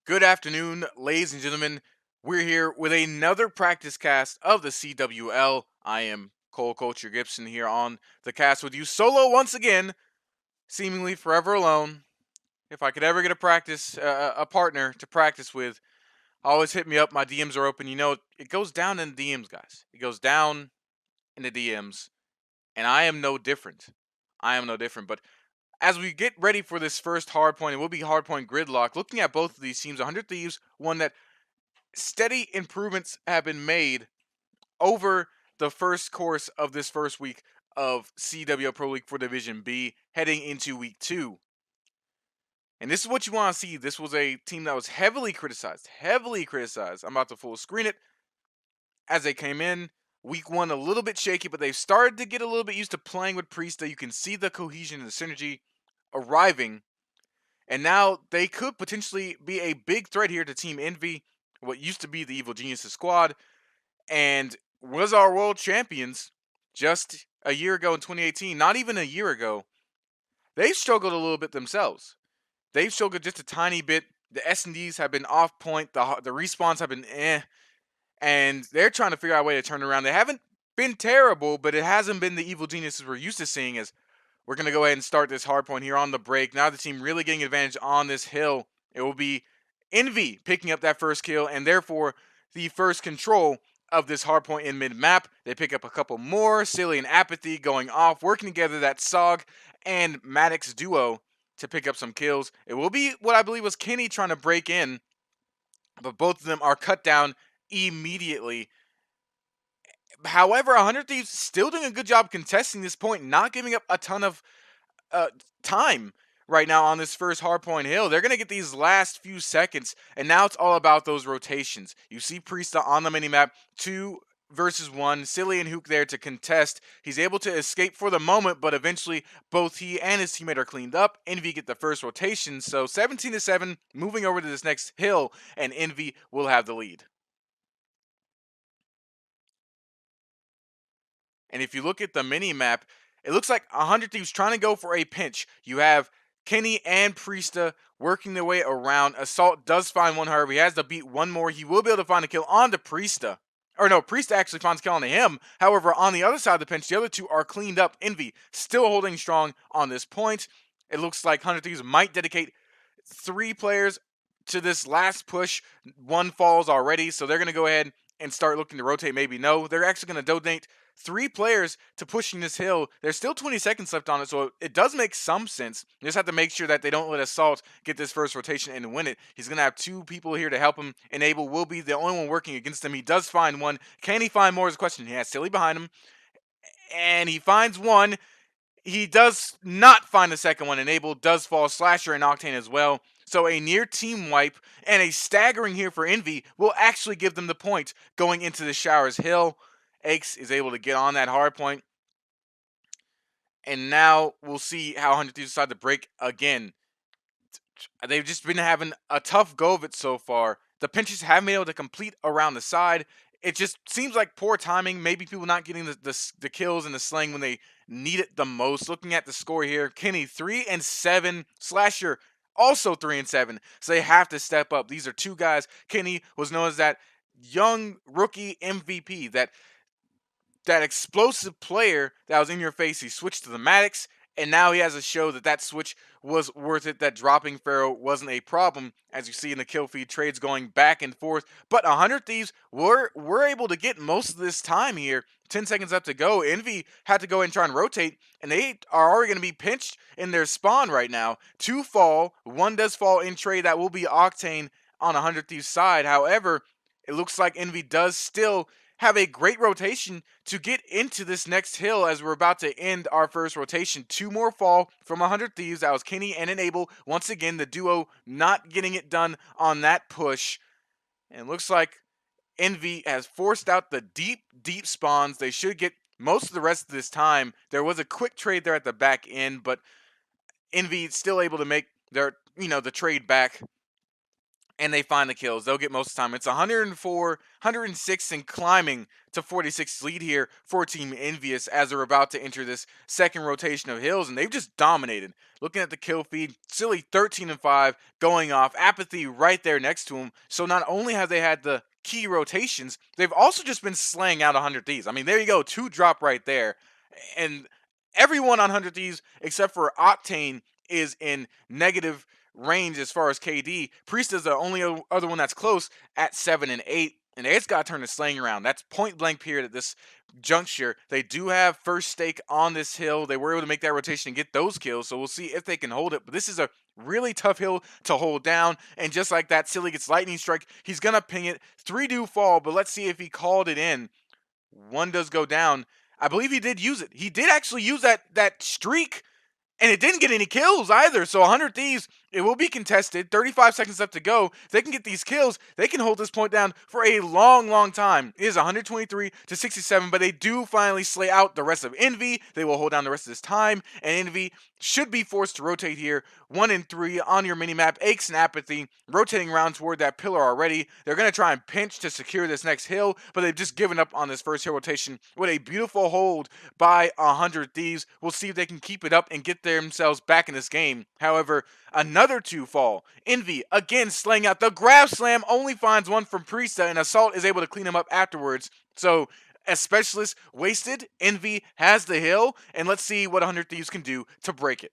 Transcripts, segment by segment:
Good afternoon, ladies and gentlemen. We're here with another practice cast of the CWL. I am Cole Culture Gibson here on the cast with you solo once again, seemingly forever alone. If I could ever get a partner to practice with, always hit me up. My DMs are open. You know, it goes down in the DMs, guys. It goes down in the DMs, and I am no different. I am no different. But as we get ready for this first hardpoint, it will be hardpoint gridlock. Looking at both of these teams, 100 Thieves, one that steady improvements have been made over the first course of this first week of CWL Pro League for Division B, heading into week 2. And this is what you want to see. This was a team that was heavily criticized. Heavily criticized. I'm about to full screen it. As they came in, week 1 a little bit shaky, but they've started to get a little bit used to playing with Priesta. You can see the cohesion and the synergy arriving. And now they could potentially be a big threat here to Team Envy, what used to be the Evil Geniuses squad, and was our world champions just a year ago in 2018. Not even a year ago. They've struggled a little bit themselves. They've struggled just a tiny bit. The S&Ds have been off point. The respawns have been and they're trying to figure out a way to turn around. They haven't been terrible, but it hasn't been the Evil Geniuses we're used to seeing. As we're going to go ahead and start this hard point here on the break. Now the team really getting advantage on this hill. It will be Envy picking up that first kill and therefore the first control of this hard point in mid-map. They pick up a couple more. Silly and Apathy going off, working together, that Sog and Maddox duo to pick up some kills. It will be what I believe was Kenny trying to break in, but both of them are cut down immediately. However, 100 Thieves still doing a good job contesting this point, not giving up a ton of time right now on this first hardpoint hill. They're going to get these last few seconds, and now it's all about those rotations. You see Priesta on the minimap, 2 versus 1, Silly and Hook there to contest. He's able to escape for the moment, but eventually both he and his teammate are cleaned up. Envy get the first rotation, so 17-7, moving over to this next hill, and Envy will have the lead. And if you look at the mini map, it looks like 100 Thieves trying to go for a pinch. You have Kenny and Priesta working their way around. Assault does find one, however. He has to beat one more. He will be able to find a kill on the Priesta. Or no, Priesta actually finds a kill on him. However, on the other side of the pinch, the other two are cleaned up. Envy still holding strong on this point. It looks like 100 Thieves might dedicate 3 players to this last push. One falls already, so they're going to go ahead and start looking to rotate. Maybe no. They're actually going to donate 3 players to pushing this hill. There's still 20 seconds left on it, so it does make some sense. You just have to make sure that they don't let Assault get this first rotation and win it. He's going to have 2 people here to help him. Enable will be the only one working against him. He does find one. Can he find more is the question. He has Silly behind him, and he finds one. He does not find the second one. Enable does fall. Slasher and Octane as well. So a near team wipe and a staggering here for Envy will actually give them the point going into the Showers Hill. Aches is able to get on that hard point. And now we'll see how 100 Thieves decide to break again. They've just been having a tough go of it so far. The pinches haven't been able to complete around the side. It just seems like poor timing. Maybe people not getting the kills and the slaying when they need it the most. Looking at the score here, Kenny 3-7, Slasher also 3-7. So they have to step up. These are 2 guys. Kenny was known as that young rookie MVP, that explosive player that was in your face. He switched to the Maddox, and now he has to show that switch was worth it, that dropping Pharaoh wasn't a problem, as you see in the kill feed, trades going back and forth. But 100 Thieves were able to get most of this time here. 10 seconds left to go. Envy had to go and try and rotate, and they are already going to be pinched in their spawn right now. 2 fall. 1 does fall in trade. That will be Octane on 100 Thieves' side. However, it looks like Envy does still have a great rotation to get into this next hill as we're about to end our first rotation. 2 more fall from 100 Thieves. That was Kenny and Enable. Once again, the duo not getting it done on that push. And it looks like Envy has forced out the deep spawns. They should get most of the rest of this time. There was a quick trade there at the back end, but Envy still able to make their, the trade back. and they find the kills. They'll get most of the time. It's 104, 106, and climbing to 46 lead here for Team Envious as they're about to enter this second rotation of hills, and they've just dominated. Looking at the kill feed, Silly 13 and 5 going off, Apathy right there next to him. So not only have they had the key rotations, they've also just been slaying out 100 Thieves. I mean, there you go, 2 drop right there. And everyone on 100 Thieves except for Octane is in negative range as far as KD. Priest is the only other one that's close at 7 and 8. And it's got to turn the slaying around. That's point blank period at this juncture. They do have first stake on this hill. They were able to make that rotation and get those kills. So we'll see if they can hold it. But this is a really tough hill to hold down. And just like that, Silly gets lightning strike. He's going to ping it. 3 do fall, but let's see if he called it in. 1 does go down. I believe he did use it. He did actually use that streak, and it didn't get any kills either. So 100 Thieves, it will be contested. 35 seconds left to go. If they can get these kills, they can hold this point down for a long, long time. It is 123 to 67, but they do finally slay out the rest of Envy. They will hold down the rest of this time, and Envy should be forced to rotate here. 1 and 3 on your minimap. Aches and Apathy rotating around toward that pillar already. They're going to try and pinch to secure this next hill, but they've just given up on this first hill rotation with a beautiful hold by 100 Thieves. We'll see if they can keep it up and get themselves back in this game. However, another 2 fall. Envy again slaying out. The grab slam only finds 1 from Priesta, and Assault is able to clean him up afterwards. So as Specialist wasted, Envy has the hill, and let's see what 100 Thieves can do to break it.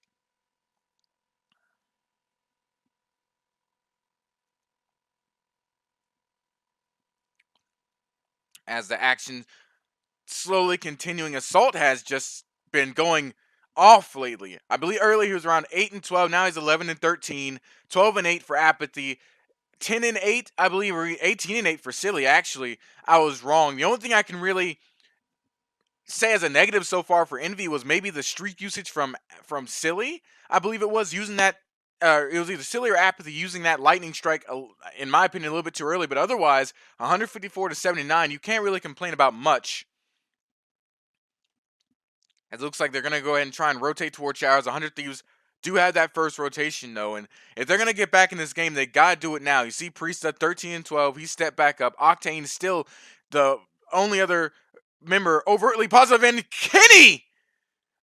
As the action slowly continuing, Assault has just been going off lately. I believe earlier he was around 8 and 12. Now he's 11 and 13, 12 and 8 for Apathy, 10 and 8, I believe, or 18 and 8 for Silly. Actually, I was wrong. The only thing I can really say as a negative so far for Envy was maybe the streak usage from Silly. I believe it was using that. It was either Silly or Apathy using that lightning strike, in my opinion, a little bit too early. But otherwise, 154 to 79, you can't really complain about much. It looks like they're going to go ahead and try and rotate towards Showers. 100 Thieves do have that first rotation, though. And if they're going to get back in this game, they got to do it now. You see Priesta 13 and 12. He stepped back up. Octane is still the only other member overtly positive. And Kenny!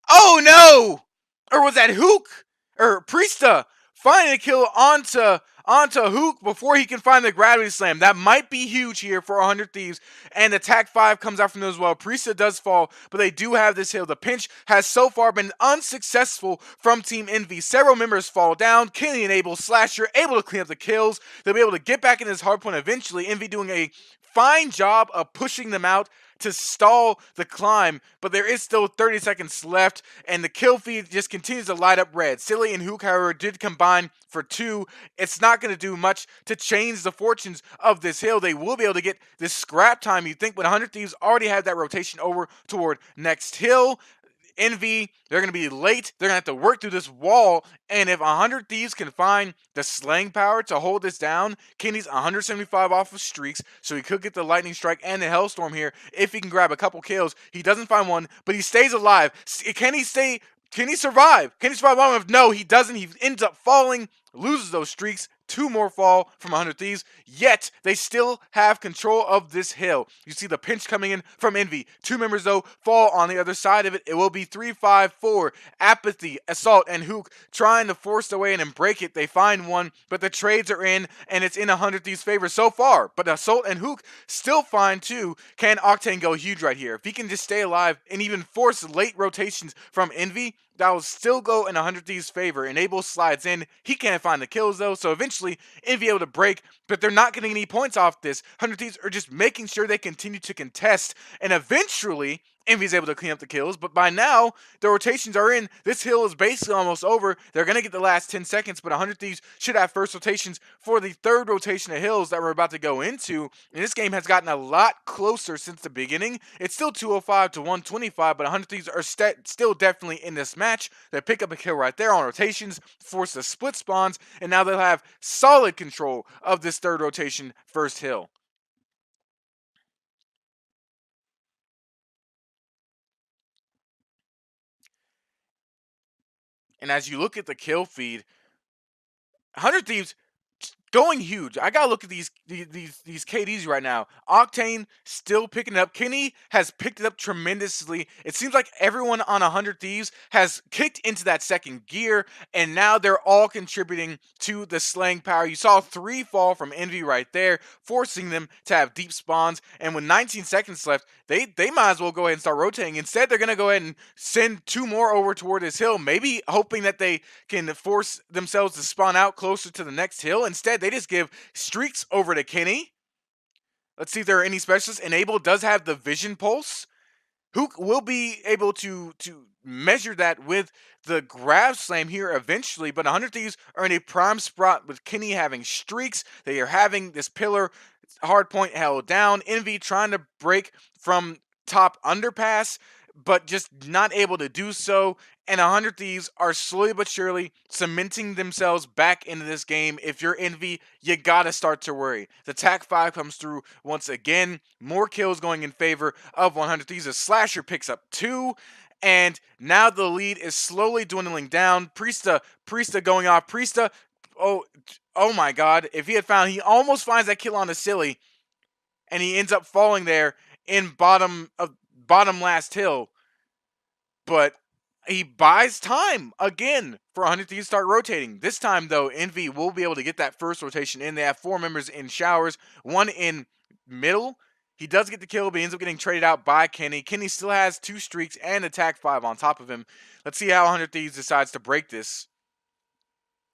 Oh, no! Or was that Hook? Or Priesta finding a kill onto Hook before he can find the gravity slam. That might be huge here for 100 Thieves. And attack 5 comes out from them as well. Priesta does fall, but they do have this hill. The pinch has so far been unsuccessful from Team Envy. Several members fall down. Kenny and Abel Slasher able to clean up the kills. They'll be able to get back in this hardpoint eventually. Envy doing a fine job of pushing them out to stall the climb, but there is still 30 seconds left, and the kill feed just continues to light up red. Silly and Hook, however, did combine for 2. It's not going to do much to change the fortunes of this hill. They will be able to get this scrap time, you think, but 100 Thieves already have that rotation over toward next hill. Envy, they're going to be late. They're going to have to work through this wall. And if 100 Thieves can find the slaying power to hold this down, Kenny's 175 off of streaks, so he could get the lightning strike and the hellstorm here if he can grab a couple kills. He doesn't find one, but he stays alive. Can he survive? Can he survive long enough? No, he doesn't. He ends up falling, loses those streaks. 2 more fall from 100 Thieves, yet they still have control of this hill. You see the pinch coming in from Envy. 2 members, though, fall on the other side of it. It will be 3-5-4. Apathy, Assault, and Hook trying to force their way in and break it. They find one, but the trades are in, and it's in 100 Thieves' favor so far. But Assault and Hook still find 2. Can Octane go huge right here? If he can just stay alive and even force late rotations from Envy, that will still go in 100 Thieves' favor. Enable slides in. He can't find the kills, though, so eventually Envy able to break, but they're not getting any points off this. 100 Thieves are just making sure they continue to contest, and eventually Envy's able to clean up the kills, but by now, the rotations are in. This hill is basically almost over. They're going to get the last 10 seconds, but 100 Thieves should have first rotations for the third rotation of hills that we're about to go into. And this game has gotten a lot closer since the beginning. It's still 205 to 125, but 100 Thieves are still definitely in this match. They pick up a kill right there on rotations, force the split spawns, and now they'll have solid control of this third rotation first hill. And as you look at the kill feed, 100 Thieves going huge. I gotta look at these KDs right now. Octane still picking it up. Kenny has picked it up tremendously. It seems like everyone on 100 Thieves has kicked into that second gear, and now they're all contributing to the slaying power. You saw 3 fall from Envy right there, forcing them to have deep spawns. And with 19 seconds left, they might as well go ahead and start rotating. Instead, they're gonna go ahead and send 2 more over toward this hill, maybe hoping that they can force themselves to spawn out closer to the next hill. Instead, they just give streaks over to Kenny. Let's see if there are any specialists. Enable does have the vision pulse. Hook will be able to measure that with the grab slam here eventually, but 100 Thieves are in a prime spot with Kenny having streaks. They are having this pillar hard point held down. Envy trying to break from top underpass, but just not able to do so. And 100 Thieves are slowly but surely cementing themselves back into this game. If you're Envy, you gotta start to worry. The TAC 5 comes through once again. More kills going in favor of 100 Thieves. A Slasher picks up 2. And now the lead is slowly dwindling down. Priesta going off. Priesta, oh my god. If he had found, he almost finds that kill on the silly. And he ends up falling there in bottom last hill. But he buys time again for 100 Thieves start rotating. This time, though, Envy will be able to get that first rotation in. They have 4 members in showers, 1 in middle. He does get the kill, but he ends up getting traded out by Kenny. Kenny still has 2 streaks and attack 5 on top of him. Let's see how 100 Thieves decides to break this.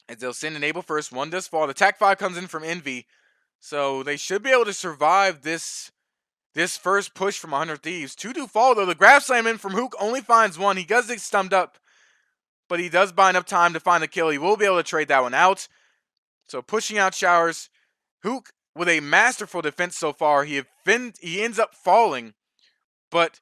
As they'll send Enable first. 1 does fall. The attack 5 comes in from Envy. So they should be able to survive this first push from 100 Thieves. 2 do fall, though. The grab slam in from Hook only finds 1. He does get stumped up, but he does buy enough time to find the kill. He will be able to trade that one out. So pushing out showers. Hook with a masterful defense so far. He ends up falling, but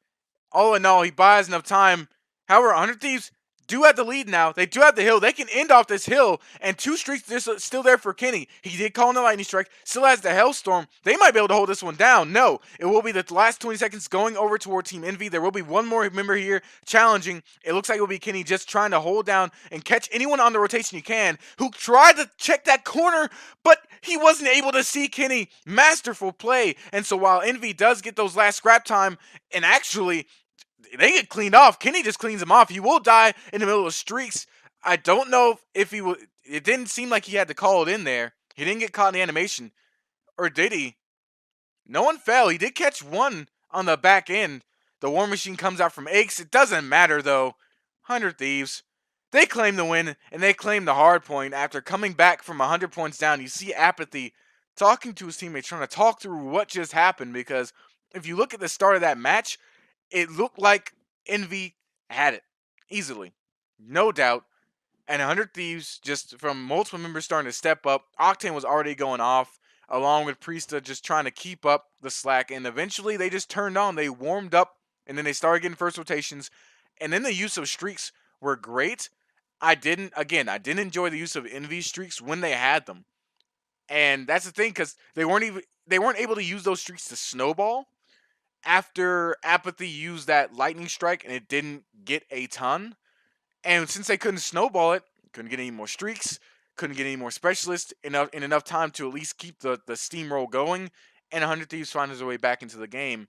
all in all, he buys enough time. However, 100 Thieves do have the lead now. They do have the hill. They can end off this hill, and 2 streaks still there for Kenny. He did call in the lightning strike. Still has the Hellstorm. They might be able to hold this one down. No, it will be the last 20 seconds going over toward Team Envy. There will be 1 more member here challenging. It looks like it will be Kenny just trying to hold down and catch anyone on the rotation he can, who tried to check that corner, but he wasn't able to see Kenny. Masterful play. And so while Envy does get those last scrap time, and actually they get cleaned off, Kenny just cleans him off. He will die in the middle of streaks. I don't know if he would. It didn't seem like he had to call it in there. He didn't get caught in the animation, or did he? No one fell. He did catch 1 on the back end. The War Machine comes out from Aches. It doesn't matter though. 100 Thieves, they claim the win, and they claim the hard point after coming back from 100 points down. You see Apathy talking to his teammates, trying to talk through what just happened, because if you look at the start of that match, it looked like Envy had it easily, no doubt. And 100 Thieves, just from multiple members starting to step up. Octane was already going off, along with Priesta just trying to keep up the slack. And eventually they just turned on. They warmed up, and then they started getting first rotations. And then the use of streaks were great. I didn't enjoy the use of Envy streaks when they had them. And that's the thing, because they weren't able to use those streaks to snowball after Apathy used that lightning strike, and it didn't get a ton. And since they couldn't snowball it, couldn't get any more streaks, couldn't get any more specialists in enough time to at least keep the steamroll going, and 100 Thieves finds their way back into the game.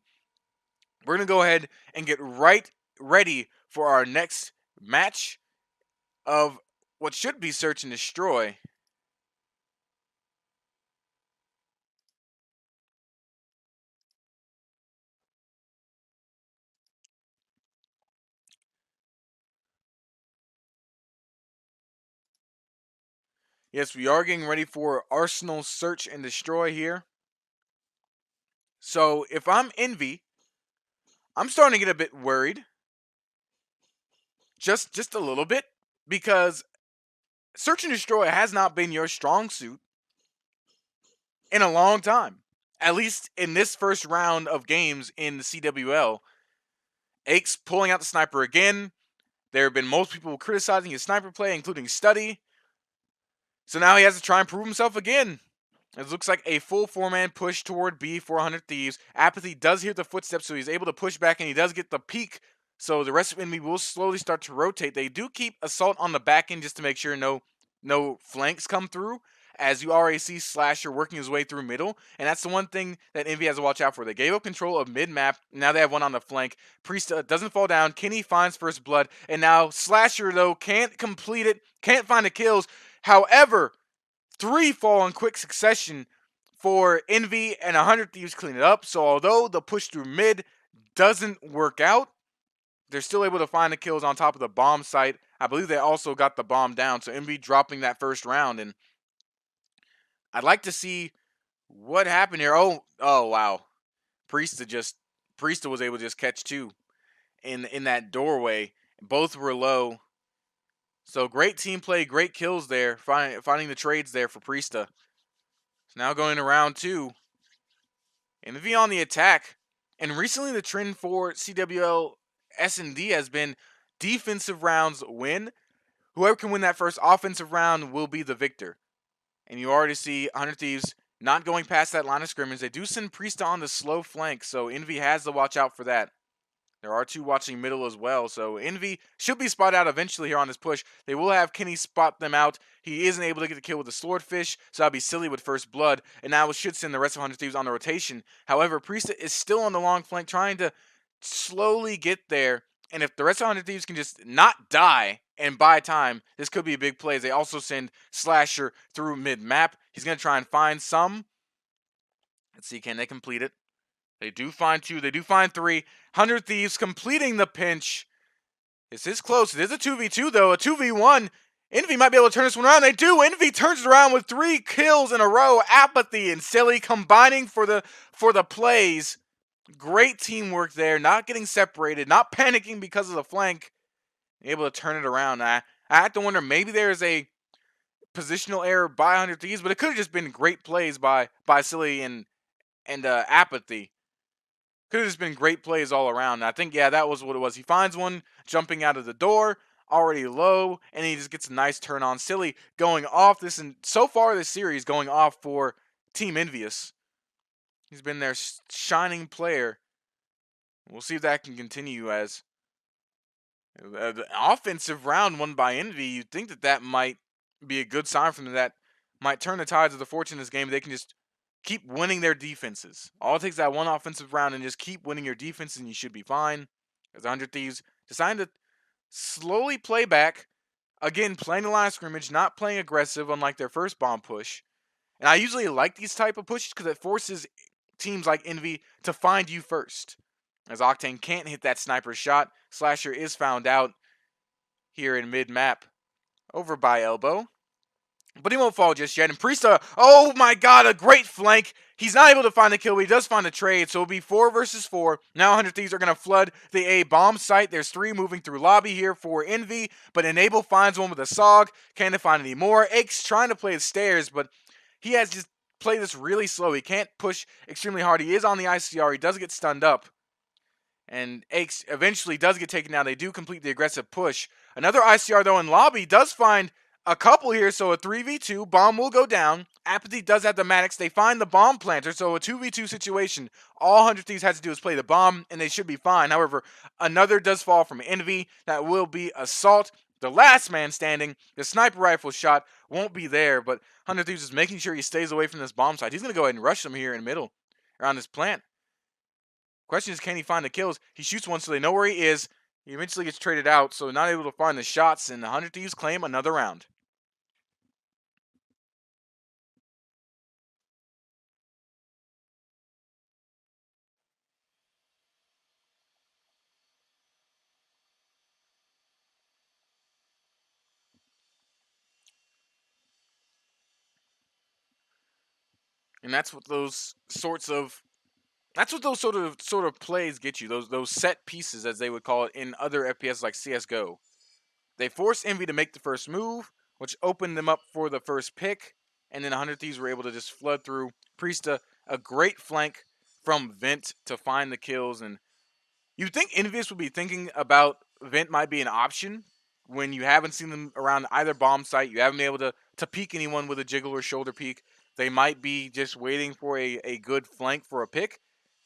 We're going to go ahead and get right ready for our next match of what should be Search and Destroy. Yes, we are getting ready for Arsenal Search and Destroy here. So if I'm Envy, I'm starting to get a bit worried. Just a little bit, because Search and Destroy has not been your strong suit in a long time. At least in this first round of games in the CWL. Aches pulling out the sniper again. There have been most people criticizing his sniper play, including Study. So now he has to try and prove himself again. It looks like a full 4-man push toward B for 100 Thieves. Apathy does hear the footsteps, so he's able to push back, and he does get the peek. So the rest of Envy will slowly start to rotate. They do keep Assault on the back end just to make sure no flanks come through. as you already see Slasher working his way through middle, and that's the one thing that Envy has to watch out for. They gave up control of mid-map, now they have one on the flank. Priest doesn't fall down, Kenny finds first blood, and now Slasher, though, can't complete it, can't find the kills. However, 3 fall in quick succession for Envy, and 100 Thieves clean it up. So although the push through mid doesn't work out, they're still able to find the kills on top of the bomb site. I believe they also got the bomb down, so Envy dropping that first round. And I'd like to see what happened here. Oh wow. Priesta was able to just catch 2 in that doorway. Both were low. So great team play, great kills there, finding the trades there for Priesta. So now going to round 2. Envy on the attack. And recently the trend for CWL S&D has been defensive rounds win. Whoever can win that first offensive round will be the victor. And you already see 100 Thieves not going past that line of scrimmage. They do send Priesta on the slow flank, so Envy has to watch out for that. There are 2 watching middle as well, so Envy should be spotted out eventually here on this push. They will have Kenny spot them out. He isn't able to get the kill with the swordfish, so that'll be silly with first blood, and now it should send the rest of 100 Thieves on the rotation. However, Priesta is still on the long flank trying to slowly get there, and if the rest of 100 Thieves can just not die and buy time, this could be a big play. They also send Slasher through mid-map. He's going to try and find some. Let's see, can they complete it? They do find 2. They do find 3. 100 Thieves completing the pinch. This is close. It is a 2v2, though. A 2v1. Envy might be able to turn this one around. They do. Envy turns it around with 3 kills in a row. Apathy and Silly combining for the plays. Great teamwork there. Not getting separated. Not panicking because of the flank. Able to turn it around. I have to wonder, maybe there's a positional error by 100 Thieves, but it could have just been great plays by Silly and Apathy. Could have just been great plays all around. And I think, yeah, that was what it was. He finds one jumping out of the door, already low, and he just gets a nice turn on. Silly going off this, and so far this series going off for Team Envious. He's been their shining player. We'll see if that can continue as the offensive round won by Envy. You'd think that might be a good sign from them. That might turn the tides of the fortune in this game. They can just keep winning their defenses. All it takes is that one offensive round and just keep winning your defense and you should be fine. As 100 Thieves decided to slowly play back. Again, playing the line of scrimmage, not playing aggressive unlike their first bomb push. And I usually like these type of pushes because it forces teams like Envy to find you first. As Octane can't hit that sniper shot, Slasher is found out here in mid-map over by Elbow. But he won't fall just yet. And Priesta, oh my god, a great flank. He's not able to find the kill, but he does find the trade. So it'll be 4 versus 4. Now 100 Thieves are going to flood the A bomb site. There's 3 moving through lobby here for Envy. But Enable finds one with a SOG. Can't find any more. Ake's trying to play the stairs, but he has just played this really slow. He can't push extremely hard. He is on the ICR. He does get stunned up. And Ake's eventually does get taken down. They do complete the aggressive push. Another ICR, though, in lobby does find a couple here, so a 3v2. Bomb will go down. Apathy does have the Maddox. They find the bomb planter, so a 2v2 situation. All 100 Thieves has to do is play the bomb, and they should be fine. However, another does fall from Envy. That will be Assault. The last man standing. The sniper rifle shot won't be there, but 100 Thieves is making sure he stays away from this bomb site. He's going to go ahead and rush them here in the middle, around this plant. Question is, can he find the kills? He shoots one, so they know where he is. He eventually gets traded out, so not able to find the shots, and the 100 Thieves claim another round. And that's what those sorts of plays get you. Those set pieces, as they would call it in other FPS like CS:GO. They forced Envy to make the first move, which opened them up for the first pick, and then 100 Thieves were able to just flood through. Priesta, a great flank from Vent to find the kills, and you'd think Envious would be thinking about Vent might be an option when you haven't seen them around either bomb site. You haven't been able to peek anyone with a jiggle or shoulder peek. They might be just waiting for a good flank for a pick.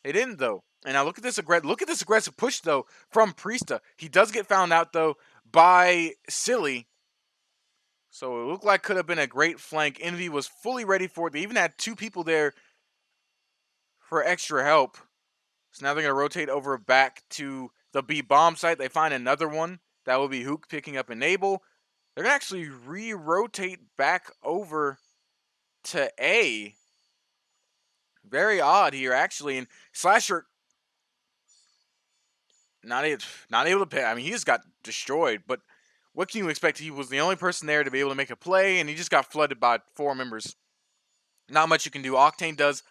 They didn't, though. And now look at this aggressive push, though, from Priesta. He does get found out, though, by Silly. So it looked like could have been a great flank. Envy was fully ready for it. They even had 2 people there for extra help. So now they're going to rotate over back to the B bomb site. They find another one. That will be Hook picking up Enable. They're going to actually re-rotate back over to A. Very odd here, actually. And Slasher not able to pay. I mean, he just got destroyed. But what can you expect? He was the only person there to be able to make a play, and he just got flooded by 4 members. Not much you can do. Octane does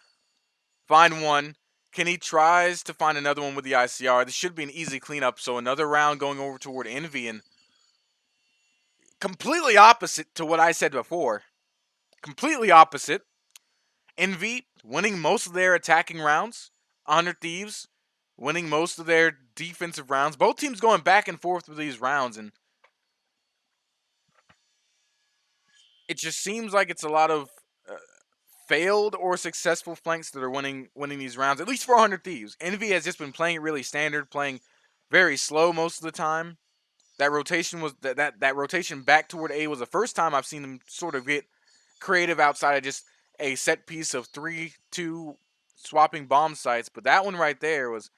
find one. Kenny tries to find another one with the ICR. This should be an easy cleanup. So another round going over toward Envy, and completely opposite to what I said before. Completely opposite. Envy winning most of their attacking rounds. 100 Thieves winning most of their defensive rounds. Both teams going back and forth with these rounds, and it just seems like it's a lot of failed or successful flanks that are winning these rounds. At least for 100 Thieves. Envy has just been playing it really standard, playing very slow most of the time. That rotation was that rotation back toward A was the first time I've seen them sort of get creative outside of just a set piece of 3-2 swapping bomb sites. But that one right there was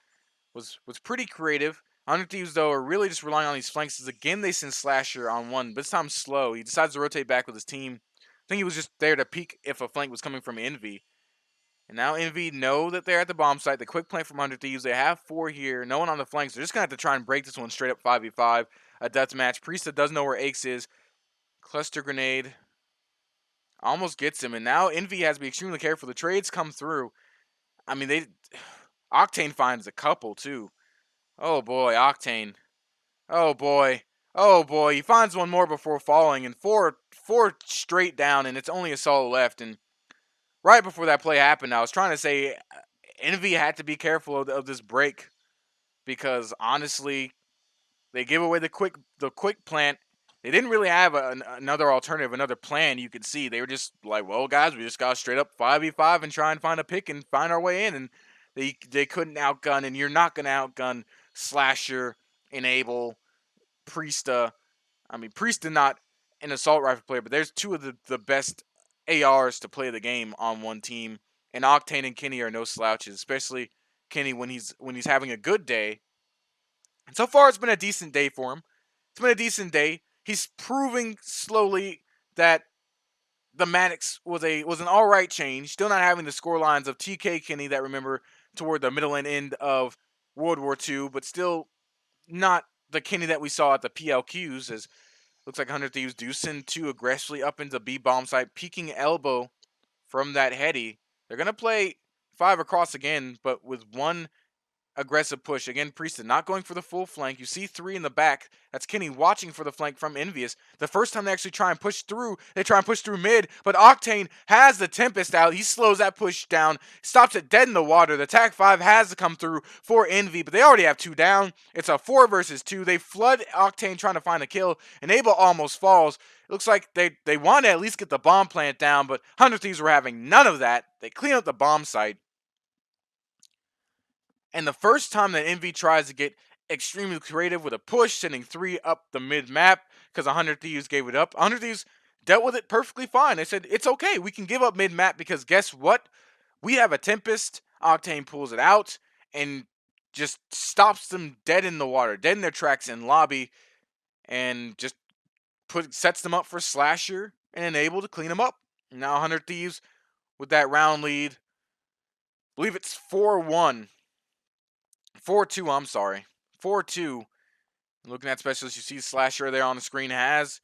pretty creative. 100 Thieves, though, are really just relying on these flanks. Again, they send Slasher on one, but this time slow. He decides to rotate back with his team. I think he was just there to peek if a flank was coming from Envy. And now Envy know that they're at the bomb site. The quick plant from 100 Thieves. They have 4 here. No one on the flanks. They're just going to have to try and break this one straight up 5v5. A death match. Priesta does know where Aches is. Cluster grenade almost gets him. And now Envy has to be extremely careful. The trades come through. I mean, Octane finds a couple, too. Oh, boy. Octane. Oh, boy. Oh, boy. He finds one more before falling. And four straight down. And it's only a solo left. And right before that play happened, I was trying to say Envy had to be careful of this break. Because, honestly, they give away the quick plant. They didn't really have another alternative, another plan you could see. They were just like, well, guys, we just got straight up 5v5 and try and find a pick and find our way in. And they couldn't outgun, and you're not going to outgun Slasher, Enable, Priesta. I mean, Priesta not an assault rifle player, but there's 2 of the best ARs to play the game on one team. And Octane and Kenny are no slouches, especially Kenny when he's having a good day. And so far, it's been a decent day for him. It's been a decent day. He's proving slowly that the Maddox was an all right change. Still not having the score lines of TK Kenny that remember toward the middle and end of World War II, but still not the Kenny that we saw at the PLQs. As looks like 100 Thieves do send 2 aggressively up into B bomb site, peeking elbow from that heady. They're gonna play 5 across again, but with 1 aggressive push. Again, Priesta not going for the full flank. You see 3 in the back. That's Kenny watching for the flank from Envious. The first time they actually try and push through, they try and push through mid, but Octane has the Tempest out. He slows that push down, stops it dead in the water. The TAC 5 has to come through for Envy, but they already have 2 down. It's a 4 versus 2. They flood Octane trying to find a kill. Enable almost falls. It looks like they want to at least get the bomb plant down, but 100 Thieves were having none of that. They clean up the bomb site. And the first time that Envy tries to get extremely creative with a push, sending 3 up the mid-map, because 100 Thieves gave it up. 100 Thieves dealt with it perfectly fine. They said, it's okay, we can give up mid-map, because guess what? We have a Tempest. Octane pulls it out, and just stops them dead in the water, dead in their tracks in lobby, and just sets them up for Slasher, and Enable to clean them up. Now 100 Thieves, with that round lead, I believe it's 4-1. 4-2, I'm sorry. 4-2. Looking at specialists, you see Slasher there on the screen has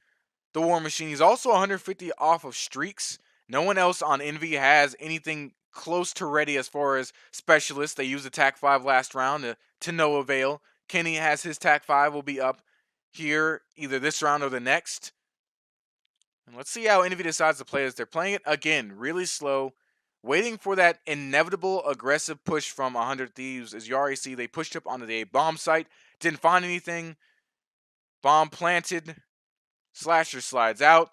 the War Machine. He's also 150 off of streaks. No one else on Envy has anything close to ready as far as specialists. They used the TAC 5 last round to no avail. Kenny has his TAC 5, will be up here either this round or the next. And let's see how Envy decides to play this. They're playing it again really slow, waiting for that inevitable aggressive push from 100 Thieves. As you already see, they pushed up onto the bomb site. Didn't find anything. Bomb planted. Slasher slides out.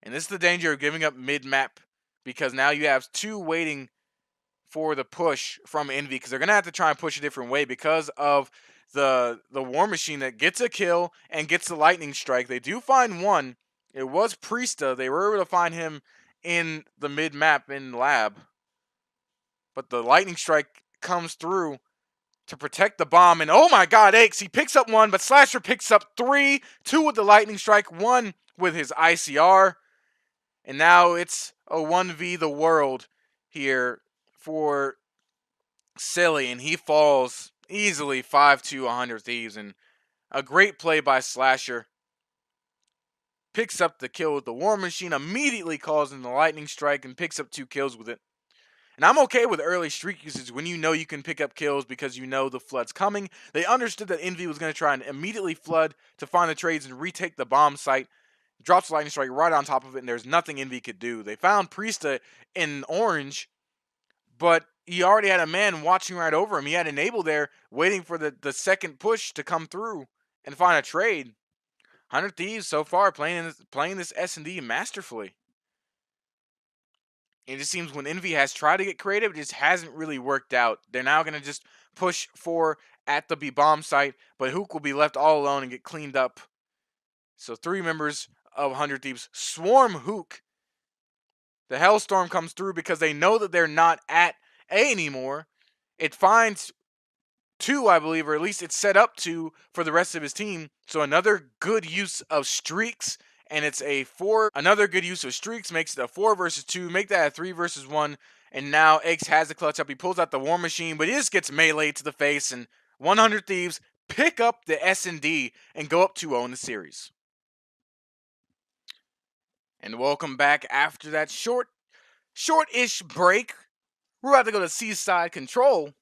And this is the danger of giving up mid-map, because now you have 2 waiting for the push from Envy, because they're going to have to try and push a different way because of the War Machine that gets a kill and gets the lightning strike. They do find one. It was Priesta. They were able to find him in the mid map in lab, but the lightning strike comes through to protect the bomb. And oh my God, Aches, he picks up one, but Slasher picks up three, two with the lightning strike, one with his ICR. And now it's a 1v the world here for Silly, and he falls easily 5-2 100 Thieves. And a great play by Slasher. Picks up the kill with the War Machine, immediately calls in the lightning strike, and picks up 2 kills with it. And I'm okay with early streak usage when you know you can pick up kills because you know the flood's coming. They understood that Envy was going to try and immediately flood to find the trades and retake the bomb site. Drops the lightning strike right on top of it, and there's nothing Envy could do. They found Priesta in orange, but he already had a man watching right over him. He had Enable there waiting for the second push to come through and find a trade. 100 Thieves so far playing this S&D masterfully. It just seems when Envy has tried to get creative, it just hasn't really worked out. They're now going to just push for at the B bomb site, but Hook will be left all alone and get cleaned up. So 3 members of 100 Thieves swarm Hook. The Hellstorm comes through because they know that they're not at A anymore. It finds 2, I believe, or at least it's set up to for the rest of his team. So another good use of streaks, and it's a 4. Another good use of streaks makes it a 4 versus 2. Make that a 3 versus 1. And now Eggs has the clutch up. He pulls out the War Machine, but he just gets meleeed to the face. And 100 Thieves pick up the S&D and go up 2-0 in the series. And welcome back after that short-ish break. We're about to go to Seaside Control.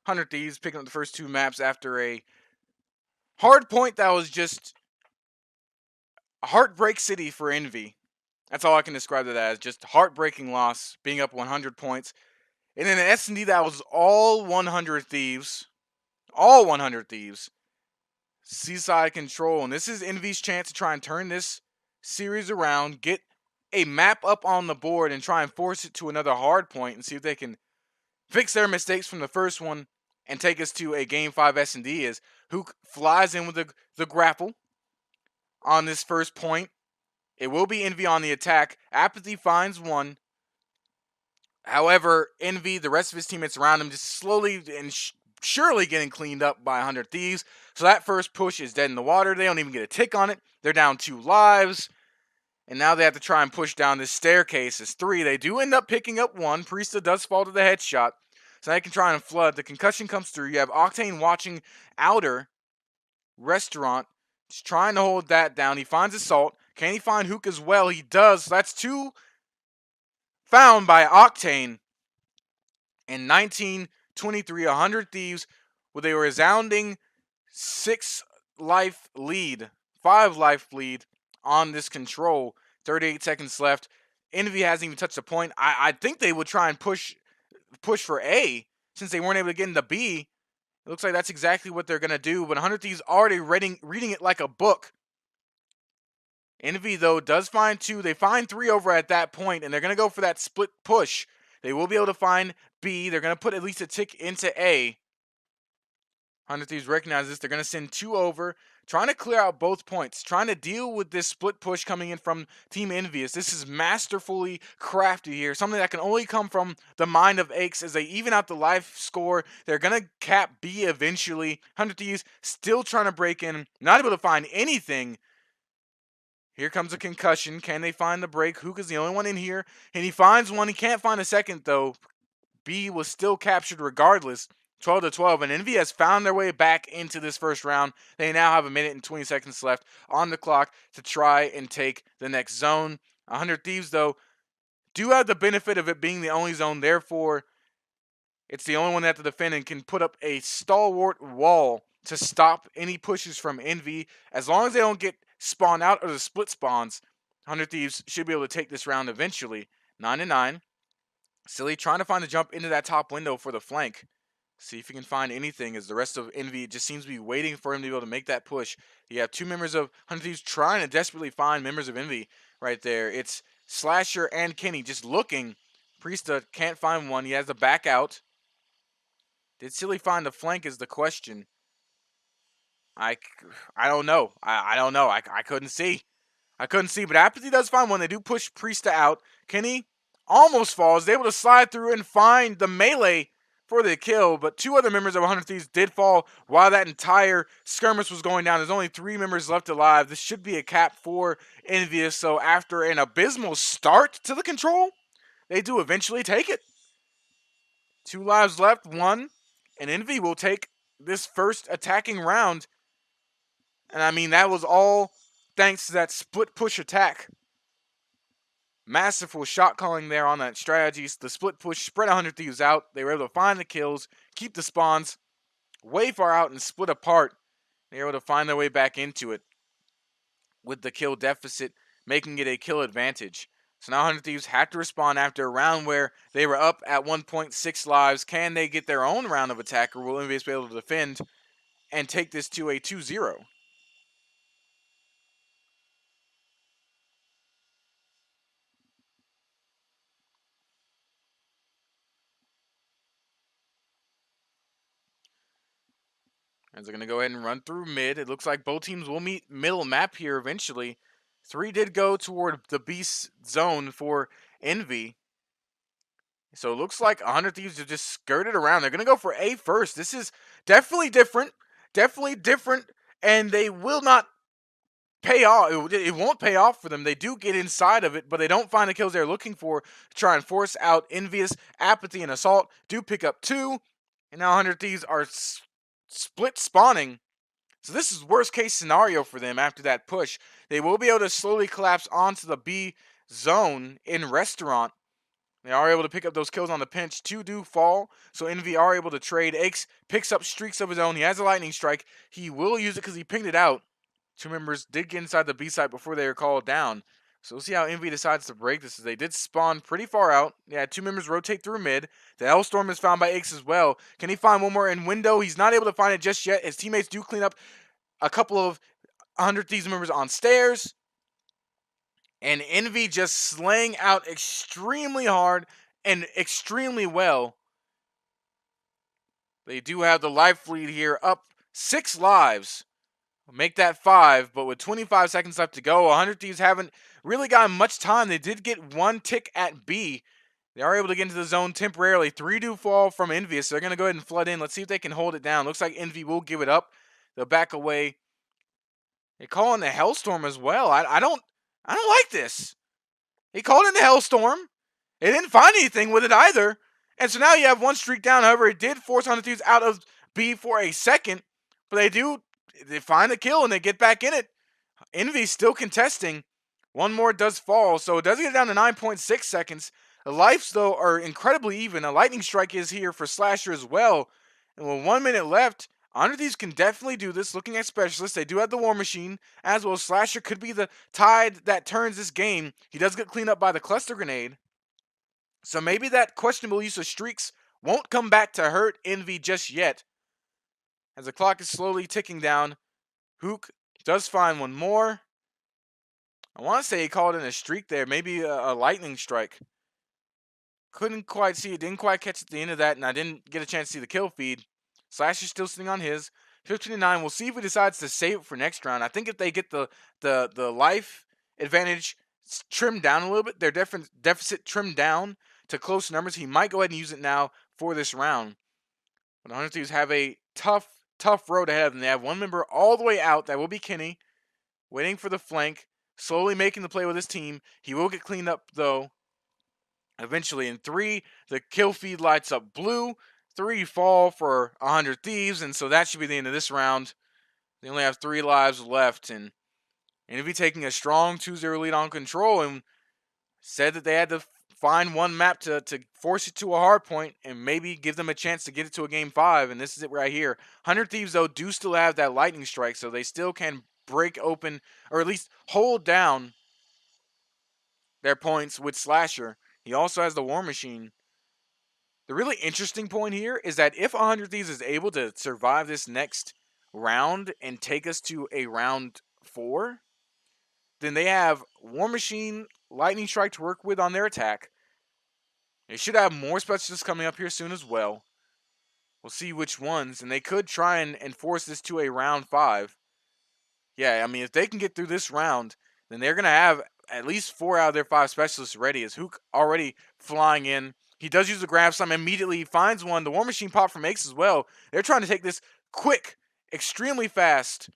100 Thieves picking up the first 2 maps after a hard point that was just a heartbreak city for Envy. That's all I can describe it as. Just heartbreaking loss, being up 100 points. And in an S&D that was all 100 Thieves. All 100 Thieves. Seaside Control. And this is Envy's chance to try and turn this series around. Get a map up on the board and try and force it to another hard point and see if they can fix their mistakes from the first one and take us to a Game 5 S&D as Hook flies in with the grapple on this first point. It will be Envy on the attack. Apathy finds one. However, Envy, the rest of his teammates around him, just slowly and surely getting cleaned up by 100 Thieves. So that first push is dead in the water. They don't even get a tick on it. They're down 2 lives. And now they have to try and push down this staircase as 3. They do end up picking up 1. Priesta does fall to the headshot. So they can try and flood. The concussion comes through. You have Octane watching Outer Restaurant. Just trying to hold that down. He finds Assault. Can he find Hook as well? He does. So that's 2 found by Octane. In 1923, 100 Thieves with a resounding 6 life lead. 5 life lead on this control. 38 seconds left. Envy hasn't even touched the point. I think they would try and push for A since they weren't able to get into B. It looks like that's exactly what they're going to do, but 100 Thieves already reading it like a book. Envy, though, does find 2. They find 3 over at that point, and they're going to go for that split push. They will be able to find B. They're going to put at least a tick into A. 100 Thieves recognize this. They're going to send 2 over, trying to clear out both points, trying to deal with this split push coming in from Team Envious. This is masterfully crafted here, something that can only come from the mind of Aches as they even out the life score. They're going to cap B eventually. 100 Thieves still trying to break in, not able to find anything. Here comes a concussion. Can they find the break? Hook is the only one in here, and he finds one. He can't find a second, though. B was still captured regardless. 12-12, and Envy has found their way back into this first round. They now have 1 minute and 20 seconds left on the clock to try and take the next zone. 100 Thieves, though, do have the benefit of it being the only zone. Therefore, it's the only one they have to defend and can put up a stalwart wall to stop any pushes from Envy. As long as they don't get spawned out or the split spawns, 100 Thieves should be able to take this round eventually. 9-9. Silly trying to find the jump into that top window for the flank. See if he can find anything as the rest of Envy just seems to be waiting for him to be able to make that push. You have 2 members of 100 Thieves trying to desperately find members of Envy right there. It's Slasher and Kenny just looking. Priesta can't find one. He has the back out. Did Silly find the flank is the question. I don't know. I don't know. I couldn't see. I couldn't see, but Apathy does find one. They do push Priesta out. Kenny almost falls. Able to slide through and find the melee for the kill, but 2 other members of 100 Thieves did fall while that entire skirmish was going down. There's only 3 members left alive. This should be a cap for Envious, so after an abysmal start to the control, they do eventually take it. 2 lives left, 1, and Envy will take this first attacking round. And I mean, that was all thanks to that split push attack. Masterful shot calling there on that strategy. The split push spread 100 Thieves out. They were able to find the kills, keep the spawns way far out, and split apart. They were able to find their way back into it with the kill deficit, making it a kill advantage. So now 100 Thieves have to respond after a round where they were up at 1.6 lives. Can they get their own round of attack, or will Envious be able to defend and take this to a 2-0? As they're going to go ahead and run through mid. It looks like both teams will meet middle map here eventually. 3 did go toward the beast zone for Envy. So it looks like 100 Thieves have just skirted around. They're going to go for A first. This is definitely different. Definitely different. And they will not pay off. It won't pay off for them. They do get inside of it, but they don't find the kills they're looking for to try and force out Envious. Apathy and Assault do pick up 2. And now 100 Thieves are split spawning. So this is worst case scenario for them after that push. They will be able to slowly collapse onto the B zone in Restaurant. They are able to pick up those kills on the pinch. 2 do fall, so Envy are able to trade. Aches picks up streaks of his own. He has a lightning strike. He will use it because he pinged it out. 2 members did get inside the B site before they were called down. So we'll see how Envy decides to break this. They did spawn pretty far out. Yeah, 2 members rotate through mid. The Hellstorm is found by Aches as well. Can he find one more in window? He's not able to find it just yet. His teammates do clean up a couple of 100 Thieves members on stairs. And Envy just slaying out extremely hard and extremely well. They do have the life lead here, up 6 lives. Make that 5, but with 25 seconds left to go, 100 Thieves haven't really gotten much time. They did get 1 tick at B. They are able to get into the zone temporarily. 3 do fall from Envious, so they're going to go ahead and flood in. Let's see if they can hold it down. Looks like Envy will give it up. They'll back away. They call in the Hellstorm as well. I don't like this. He called in the Hellstorm. They didn't find anything with it either. And so now you have 1 streak down. However, it did force 100 Thieves out of B for a second. But they find a kill and they get back in it. Envy still contesting. 1 more does fall. So it does get down to 9.6 seconds. The lives, though, are incredibly even. A lightning strike is here for Slasher as well. And with 1 minute left, 100 Thieves can definitely do this. Looking at Specialists, they do have the War Machine, as well. Slasher could be the tide that turns this game. He does get cleaned up by the Cluster Grenade. So maybe that questionable use of streaks won't come back to hurt Envy just yet. As the clock is slowly ticking down, Hook does find 1 more. I want to say he called in a streak there, maybe a lightning strike. Couldn't quite see it, didn't quite catch at the end of that, and I didn't get a chance to see the kill feed. Slash is still sitting on his. 15-9. We'll see if he decides to save it for next round. I think if they get the life advantage trimmed down a little bit, their deficit trimmed down to close numbers, he might go ahead and use it now for this round. But the 100 Thieves have a tough road ahead of them. They have 1 member all the way out. That will be Kenny, waiting for the flank, slowly making the play with his team. He will get cleaned up, though, eventually. In 3, the kill feed lights up blue. 3 fall for 100 Thieves, and so that should be the end of this round. They only have 3 lives left, and Envy taking a strong 2-0 lead on control, and said that they had to find 1 map to force it to a hard point and maybe give them a chance to get it to a game 5, and this is it right here. 100 Thieves, though, do still have that lightning strike, so they still can break open, or at least hold down their points with Slasher. He also has the War Machine. The really interesting point here is that if 100 Thieves is able to survive this next round and take us to a round 4, then they have War Machine, Lightning Strike to work with on their attack. They should have more specialists coming up here soon as well. We'll see which ones, and they could try and force this to a round 5. Yeah, I mean, if they can get through this round, then they're going to have at least 4 out of their 5 specialists ready, as Hook already flying in. He does use the grab slam. Immediately he finds one. The War Machine pop from Ace as well. They're trying to take this quick, extremely fast.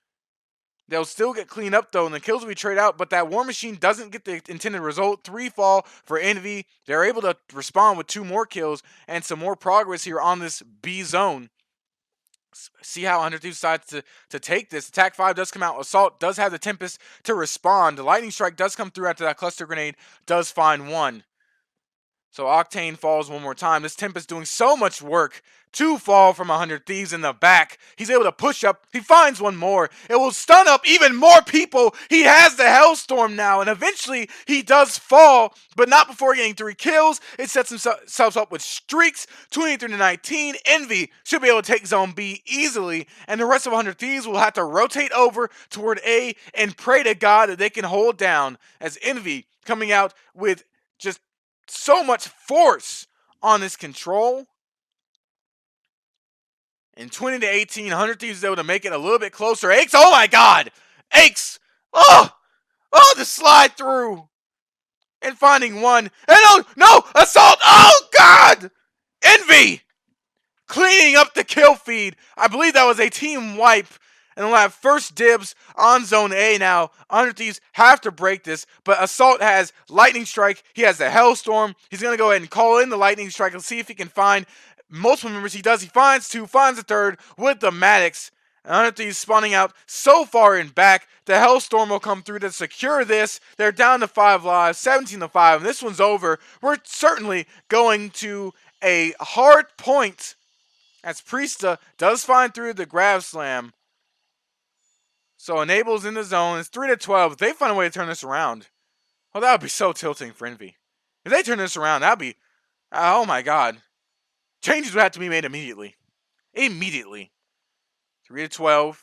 They'll still get cleaned up though, and the kills will be traded out, but that War Machine doesn't get the intended result. 3 fall for Envy. They're able to respond with 2 more kills and some more progress here on this B zone. See how 100 Thieves decides to take this. Attack 5 does come out. Assault does have the Tempest to respond. The Lightning Strike does come through after that Cluster Grenade does find one. So Octane falls one more time. This Tempest doing so much work. 2 fall from 100 Thieves in the back. He's able to push up. He finds one more. It will stun up even more people. He has the Hellstorm now, and eventually he does fall, but not before getting 3 kills. It sets himself up with streaks. 23-19. Envy should be able to take Zone B easily, and the rest of 100 Thieves will have to rotate over toward A and pray to God that they can hold down, as Envy coming out with just so much force on this control. And 20-18, 100 Thieves is able to make it a little bit closer. Aches, oh my God! Aches! Oh, the slide through! And finding one. And no! Assault! Oh God! Envy! Cleaning up the kill feed. I believe that was a team wipe. And we'll have first dibs on Zone A now. 100 Thieves have to break this, but Assault has Lightning Strike. He has the Hellstorm. He's going to go ahead and call in the Lightning Strike. Let's see if he can find multiple members. He does. He finds 2, finds a third with the Maddox. 100 Thieves spawning out so far in back. The Hellstorm will come through to secure this. They're down to 5 lives, 17-5, and this one's over. We're certainly going to a hard point as Priesta does find through the grab slam. So Enable's in the zone. It's 3-12. If they find a way to turn this around, well, that would be so tilting for Envy. If they turn this around, that'd be, oh my God. Changes would have to be made immediately. Immediately. 3-12.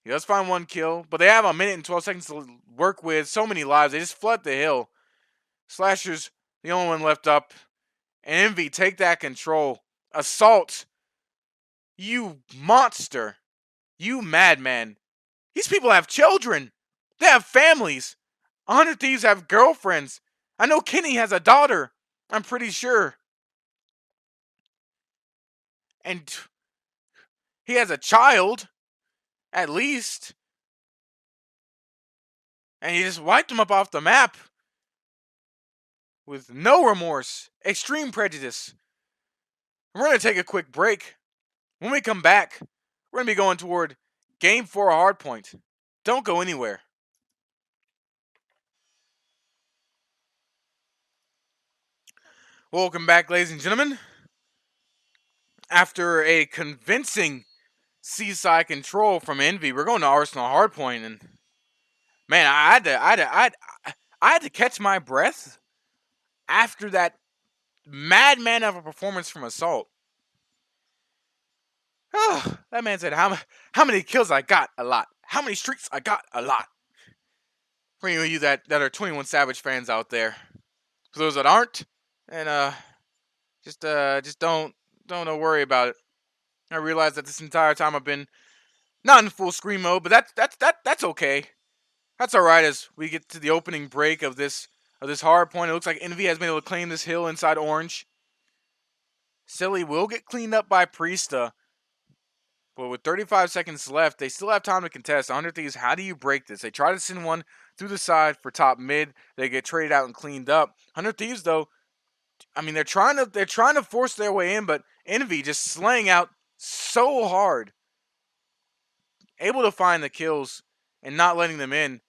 He does find 1 kill, but they have a minute and 12 seconds to work with. So many lives. They just flood the hill. Slasher's the only one left up. And Envy, take that control. Assault. You monster. You madman. These people have children. They have families. 100 Thieves have girlfriends. I know Kenny has a daughter. I'm pretty sure. And he has a child, at least. And he just wiped him up off the map with no remorse. Extreme prejudice. We're going to take a quick break. When we come back, we're going to be going toward Game 4 Hardpoint. Don't go anywhere. Welcome back, ladies and gentlemen. After a convincing seaside control from Envy, we're going to Arsenal Hardpoint, and man, I had to catch my breath after that madman of a performance from Assault. Oh, that man said, how many kills I got? A lot. How many streaks I got? A lot. For any of you that are 21 Savage fans out there. For those that aren't, and just don't worry about it. I realize that this entire time I've been not in full screen mode, but that's okay. That's all right as we get to the opening break of this hard point. It looks like Envy has been able to claim this hill inside orange. Silly will get cleaned up by Priesta. But with 35 seconds left, they still have time to contest. 100 Thieves, how do you break this? They try to send one through the side for top mid. They get traded out and cleaned up. 100 Thieves, though, I mean, they're trying to force their way in, but Envy just slaying out so hard. Able to find the kills and not letting them in.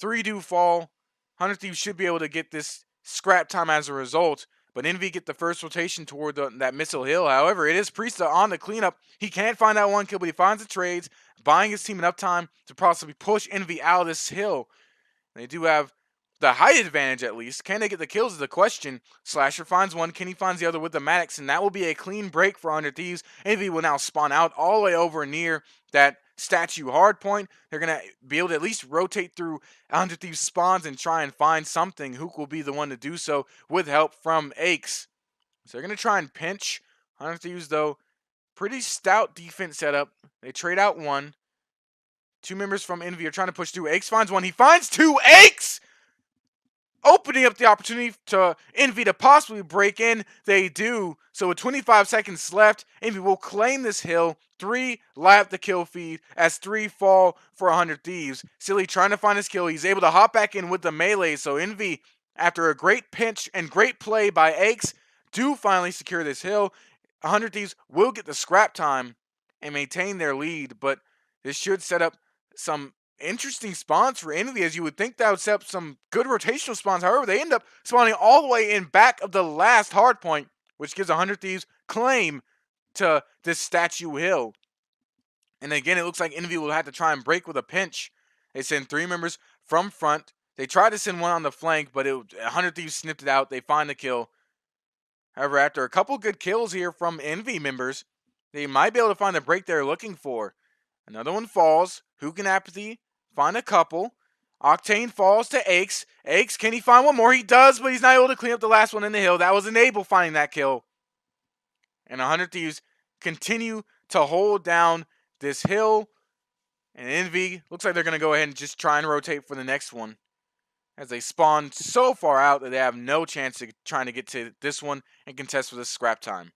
3 do fall. 100 Thieves should be able to get this scrap time as a result. But Envy get the first rotation toward that missile hill. However, it is Priesta on the cleanup. He can't find that 1 kill, but he finds the trades, buying his team enough time to possibly push Envy out of this hill. They do have the height advantage at least. Can they get the kills is the question. Slasher finds 1, Kenny finds the other with the Maddox, and that will be a clean break for 100 Thieves. Envy will now spawn out all the way over near that statue hardpoint. They're going to be able to at least rotate through 100 Thieves spawns and try and find something. Hook will be the one to do so with help from Aches. So they're going to try and pinch. 100 Thieves, though, pretty stout defense setup. They trade out 1. Two members from Envy are trying to push through. Aches finds one. He finds two. Aches! Opening up the opportunity to Envy to possibly break in. They do. So with 25 seconds left, Envy will claim this hill. 3 light up the kill feed as 3 fall for 100 Thieves. Silly trying to find his kill. He's able to hop back in with the melee. So Envy, after a great pinch and great play by Aches, do finally secure this hill. 100 Thieves will get the scrap time and maintain their lead. But this should set up some interesting spawns for Envy, as you would think that would set up some good rotational spawns. However, they end up spawning all the way in back of the last hard point, which gives 100 Thieves claim to this statue hill. And again, it looks like Envy will have to try and break with a pinch. They send 3 members from front. They tried to send one on the flank, but 100 Thieves snipped it out. They find the kill. However, after a couple good kills here from Envy members, they might be able to find the break they're looking for. Another one falls. Hook and Apathy find a couple. Octane falls to Aches. Aches, can he find one more? He does, but he's not able to clean up the last one in the hill. That was Enable finding that kill. And 100 Thieves continue to hold down this hill. And Envy looks like they're going to go ahead and just try and rotate for the next one, as they spawn so far out that they have no chance of trying to get to this one and contest for this scrap time.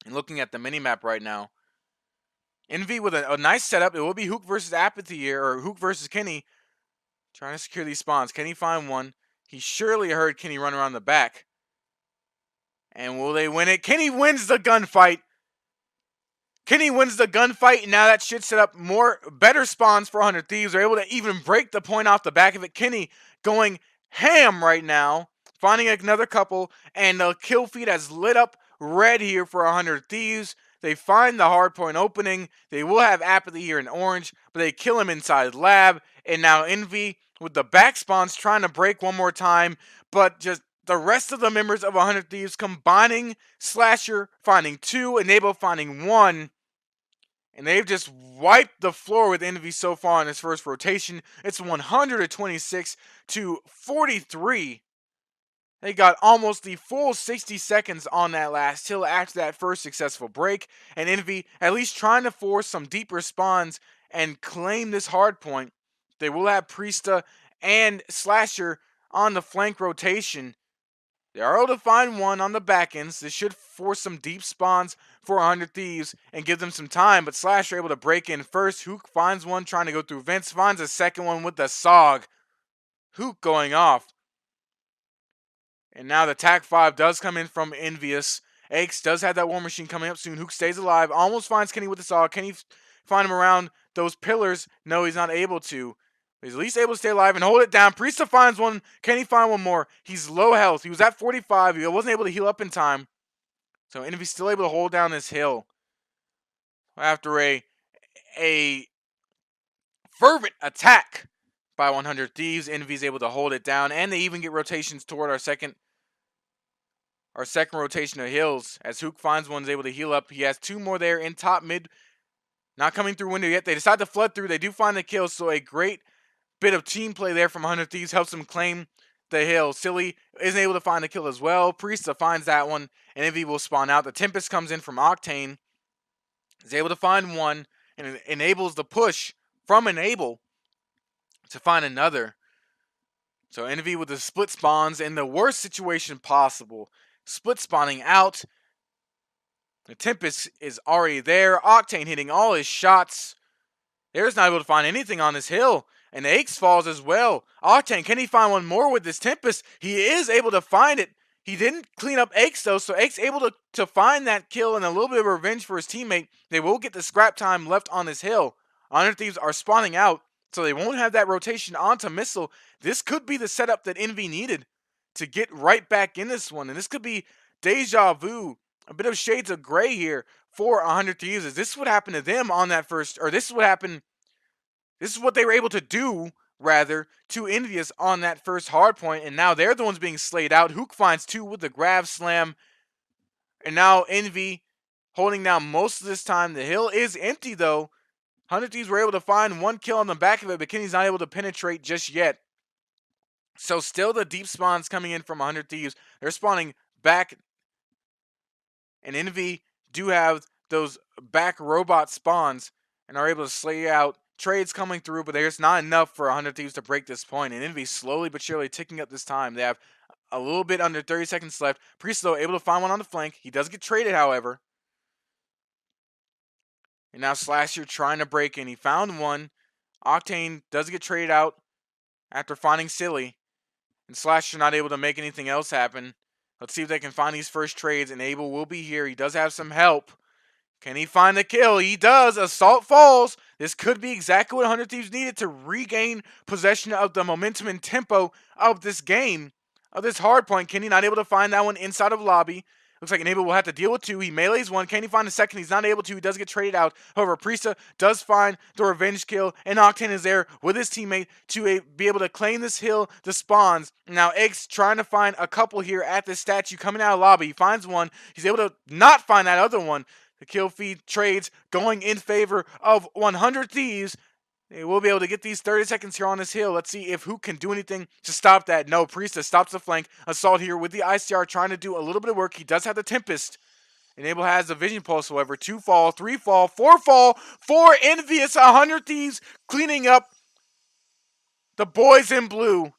And looking at the minimap right now, Envy with a nice setup. It will be Hook versus Apathy here, or Hook versus Kenny, trying to secure these spawns. Can he find one? He surely heard Kenny run around the back. And will they win it? Kenny wins the gunfight. Kenny wins the gunfight, and now that should set up better spawns for 100 Thieves. They're able to even break the point off the back of it. Kenny going ham right now, finding another couple, and the kill feed has lit up red here for 100 Thieves. They find the hard point opening. They will have Apathy here in orange, but they kill him inside lab. And now Envy with the back spawns trying to break one more time, but just the rest of the members of 100 Thieves combining. Slasher finding 2, Enable finding 1. And they've just wiped the floor with Envy so far in this first rotation. It's 126 to 43. They got almost the full 60 seconds on that last hill after that first successful break. And Envy at least trying to force some deeper spawns and claim this hard point. They will have Priesta and Slasher on the flank rotation. They are able to find one on the back ends. This should force some deep spawns for 100 Thieves and give them some time. But Slasher able to break in first. Hook finds one trying to go through vents. Finds a second one with the SOG. Hook going off. And now the TAC 5 does come in from Envious. Aches does have that War Machine coming up soon. Hook stays alive. Almost finds Kenny with the SOG. Can he find him around those pillars? No, he's not able to. He's at least able to stay alive and hold it down. Priesta finds one. Can he find one more? He's low health. He was at 45. He wasn't able to heal up in time. So Envy's still able to hold down this hill. After a fervent attack by 100 Thieves, Envy's able to hold it down. And they even get rotations toward our second rotation of hills. As Hook finds one, is able to heal up. He has 2 more there in top mid. Not coming through window yet. They decide to flood through. They do find the kill. So a great bit of team play there from 100 Thieves helps them claim the hill. Silly isn't able to find the kill as well. Priesta finds that one, and Envy will spawn out. The Tempest comes in from Octane. Is able to find one, and it enables the push from Enable to find another. So Envy with the split spawns in the worst situation possible. Split spawning out. The Tempest is already there. Octane hitting all his shots. There's not able to find anything on this hill. And Aches falls as well. Octane, can he find one more with this Tempest? He is able to find it. He didn't clean up Aches though, so Aches able to find that kill and a little bit of revenge for his teammate. They will get the scrap time left on this hill. 100 Thieves are spawning out, so they won't have that rotation onto Missile. This could be the setup that Envy needed to get right back in this one. And this could be deja vu, a bit of shades of gray here for 100 Thieves. This is what happened to them on that first, or this is what happened. This is what they were able to do, rather, to Envious on that first hard point, and now they're the ones being slayed out. Hook finds 2 with the grab slam, and now Envy holding down most of this time. The hill is empty, though. 100 Thieves were able to find 1 kill on the back of it, but Kenny's not able to penetrate just yet. So still the deep spawns coming in from 100 Thieves. They're spawning back, and Envy do have those back robot spawns and are able to slay out trades coming through, but there's not enough for 100 Thieves to break this point, and Envy slowly but surely ticking up this time. They have a little bit under 30 seconds left. Priest, though, able to find one on the flank. He does get traded, however. And now Slasher trying to break in. He found one. Octane does get traded out after finding Silly. And Slasher not able to make anything else happen. Let's see if they can find these first trades. And Abel will be here. He does have some help. Can he find the kill? He does. Assault falls. This could be exactly what 100 Thieves needed to regain possession of the momentum and tempo of this game, of this hard point. Kenny not able to find that one inside of lobby. Looks like Enable will have to deal with two. He melees one. Can he find a second? He's not able to. He does get traded out. However, Priesta does find the revenge kill, and Octane is there with his teammate to be able to claim this hill, the spawns. Now, Eggs trying to find a couple here at this statue coming out of lobby. He finds one. He's able to not find that other one. The kill feed trades going in favor of 100 Thieves. They will be able to get these 30 seconds here on this hill. Let's see if who can do anything to stop that. No, Priesta stops the flank. Assault here with the ICR trying to do a little bit of work. He does have the Tempest. Enable has the Vision Pulse, however. 2 fall, 3 fall, 4 fall, 4 envious. 100 Thieves cleaning up the boys in blue.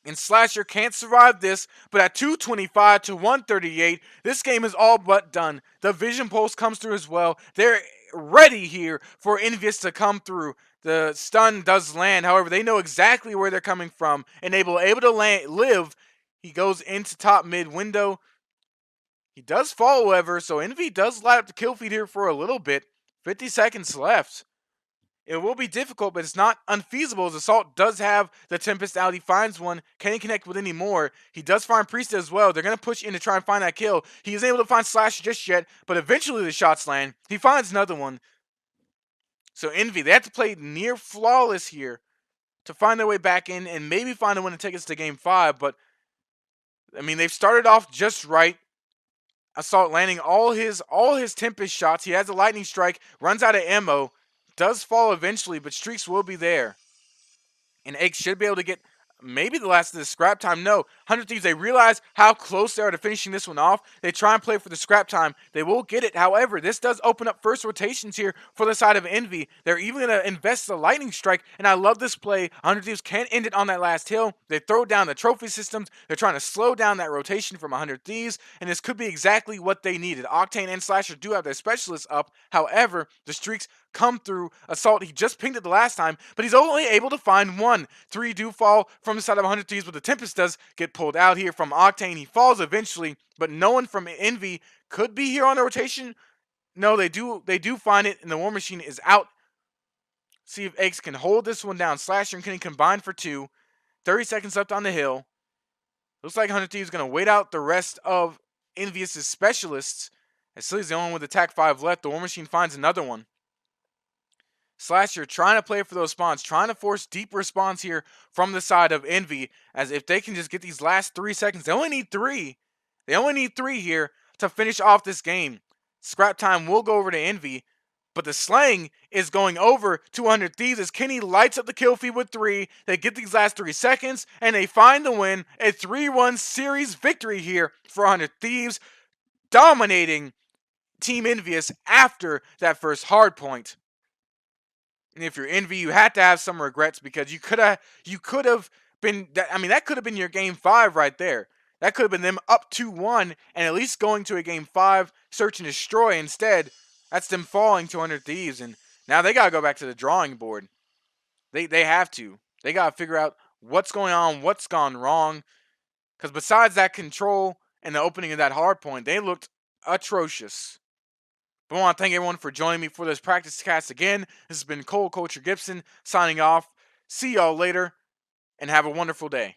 And Slasher can't survive this, but at 225 to 138, this game is all but done. The Vision Pulse comes through as well. They're ready here for Envious to come through. The stun does land, however, they know exactly where they're coming from. Enable able to live. He goes into top mid window. He does fall, however, so Envy does light up the kill feed here for a little bit. 50 seconds left. It will be difficult, but it's not unfeasible as Assault does have the Tempest out. He finds one. Can he connect with any more? He does find Priesta as well. They're going to push in to try and find that kill. He isn't able to find Slash just yet, but eventually the shots land. He finds another one. So Envy, they have to play near flawless here to find their way back in and maybe find a win to take us to Game 5. But, I mean, they've started off just right. Assault landing all his Tempest shots. He has a Lightning Strike, runs out of ammo. Does fall eventually, but streaks will be there. And Egg should be able to get maybe the last of the scrap time. No, 100 Thieves, they realize how close they are to finishing this one off. They try and play for the scrap time. They will get it. However, this does open up first rotations here for the side of Envy. They're even going to invest the Lightning Strike, and I love this play. 100 Thieves can't end it on that last hill. They throw down the trophy systems. They're trying to slow down that rotation from 100 Thieves, and this could be exactly what they needed. Octane and Slasher do have their specialists up. However, the streaks come through. Assault, he just pinged it the last time, but he's only able to find one. 3 do fall from the side of 100 Thieves, but the Tempest does get pulled out here from Octane. He falls eventually, but no one from Envy could be here on the rotation. No, they do find it, and the War Machine is out. See if Eggs can hold this one down. Slasher and Kenny combine for 2. 30 seconds left on the hill. Looks like 100 Thieves is going to wait out the rest of Envious's specialists. As Silly's the only one with attack 5 left. The War Machine finds another one. Slasher trying to play for those spawns, trying to force deep response here from the side of Envy, as if they can just get these last 3 seconds. They only need 3. They only need 3 here to finish off this game. Scrap time will go over to Envy, but the slaying is going over to 100 Thieves as Kenny lights up the kill feed with 3. They get these last 3 seconds, and they find the win. A 3-1 series victory here for 100 Thieves, dominating Team Envious after that first hard point. And if you're Envy, you had to have some regrets because you could have been. I mean, that could have been your Game 5 right there. That could have been them up 2-1 and at least going to a Game 5, search and destroy. Instead, that's them falling to 100 Thieves, and now they gotta go back to the drawing board. They have to. They gotta figure out what's going on, what's gone wrong. Because besides that control and the opening of that hard point, they looked atrocious. But I want to thank everyone for joining me for this practice cast again. This has been Cole Culture Gibson signing off. See y'all later, and have a wonderful day.